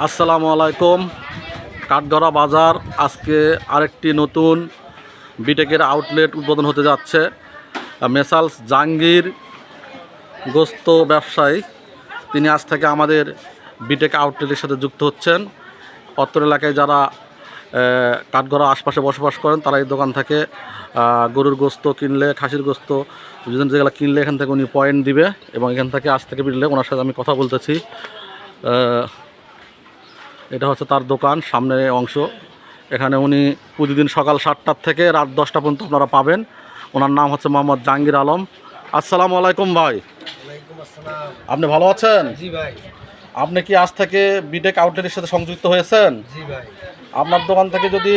আসসালামু আলাইকুম। কাঠগড়া বাজার আজকে আরেকটি নতুন বিটেকের আউটলেট উদ্বোধন হতে যাচ্ছে। মেসালস জাহাঙ্গীর গোস্ত ব্যবসায়ী তিনি আজ থেকে আমাদের বিটেক আউটলেটের সাথে যুক্ত হচ্ছেন। অত্র এলাকায় যারা কাঠগড়া আশপাশে বসবাস করেন তারা এই দোকান থেকে গরুর গোস্ত কিনলে, খাসির গোস্ত যেগুলো কিনলে এখান থেকে উনি পয়েন্ট দিবে এবং এখান থেকে আজ থেকে বিনলে ওনার সাথে আমি কথা বলতেছি। এটা হচ্ছে তার দোকান সামনের অংশ। এখানে উনি প্রতিদিন সকাল 7টার থেকে রাত 10টা পর্যন্ত আপনারা পাবেন। ওনার নাম হচ্ছে মোহাম্মদ জাহাঙ্গীর আলম। আসসালামু আলাইকুম ভাই। আপনি ভালো আছেন? জি ভাই। আপনি কি আজ থেকে বিটেক আউটলেটের সাথে সংযুক্ত হয়েছেন? জি ভাই। আপনার দোকান থেকে যদি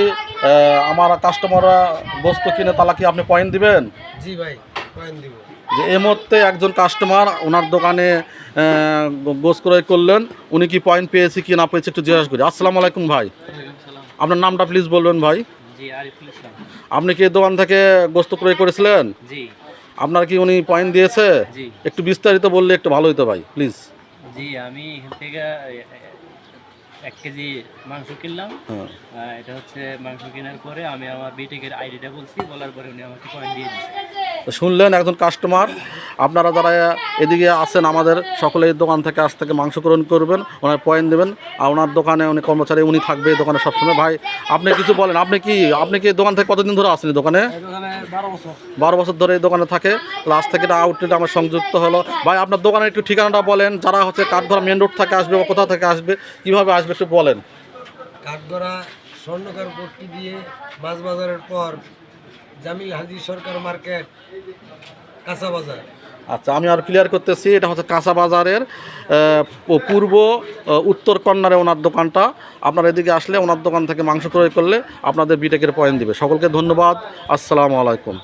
আমার কাস্টমাররা গোস্ত কিনে তাহলে কি আপনি পয়েন্ট দিবেন? জি ভাই, পয়েন্ট দিব। যে এই মুহূর্তে একজন কাস্টমার ওনার দোকানে গোস্ত ক্রয় করলেন, উনি কি পয়েন্ট পেয়েছে কি না পেয়েছে একটু জিজ্ঞাসা করি। আসসালামু আলাইকুম ভাই। আপনার নামটা প্লিজ বলবেন ভাই। জি, আরিফুল ইসলাম। আপনি কি দোকান থেকে গোস্ত ক্রয় করেছিলেন? জি। আপনার কি উনি পয়েন্ট দিয়েছে? জি। একটু বিস্তারিত বললে একটু ভালো হতো ভাই, প্লিজ। জি, আমি এখান থেকে 1 কেজি মাংস কিনলাম। এটা হচ্ছে মাংস কেনার পরে আমি আমার বিটেকের আইডিটা বলছি, বলার পরে উনি আমাকে পয়েন্ট দিয়ে দিয়েছে। শুনলেন একজন কাস্টমার। আপনারা যারা এদিকে আছেন আমাদের সকলে এই দোকান থেকে আজ থেকে মাংস গ্রহণ করবেন, ওনার পয়েন্ট দেবেন। আর ওনার দোকানে উনি কর্মচারী উনি থাকবে এই দোকানে সবসময়। ভাই আপনি কিছু বলেন, আপনি কি এই দোকান থেকে কতদিন ধরে আসেন এই দোকানে? 12 বছর ধরে এই দোকানে থাকে। লাস্ট থেকে এটা আউটলেট আমার সংযুক্ত হলো। ভাই আপনার দোকানের একটু ঠিকানাটা বলেন, যারা হচ্ছে কাঠগড়া মেন রোড থেকে আসবে বা কোথা থেকে আসবে, কীভাবে আসবে একটু বলেন। কাঠগড়া স্বর্ণকার পট্টি দিয়ে মাছ বাজারের পর জামিল হাজি সরকার মার্কেট, কাঁচা বাজার। আচ্ছা, আমি আর ক্লিয়ার করতেছি, এটা হচ্ছে কাঁচা বাজারের পূর্ব উত্তর কর্নারে ওনার দোকানটা। আপনারা এদিকে আসলে ওনার দোকান থেকে মাংস ক্রয় করলে আপনাদের বিটেকের পয়েন্ট দিবে। সকলকে ধন্যবাদ। আসসালামু আলাইকুম।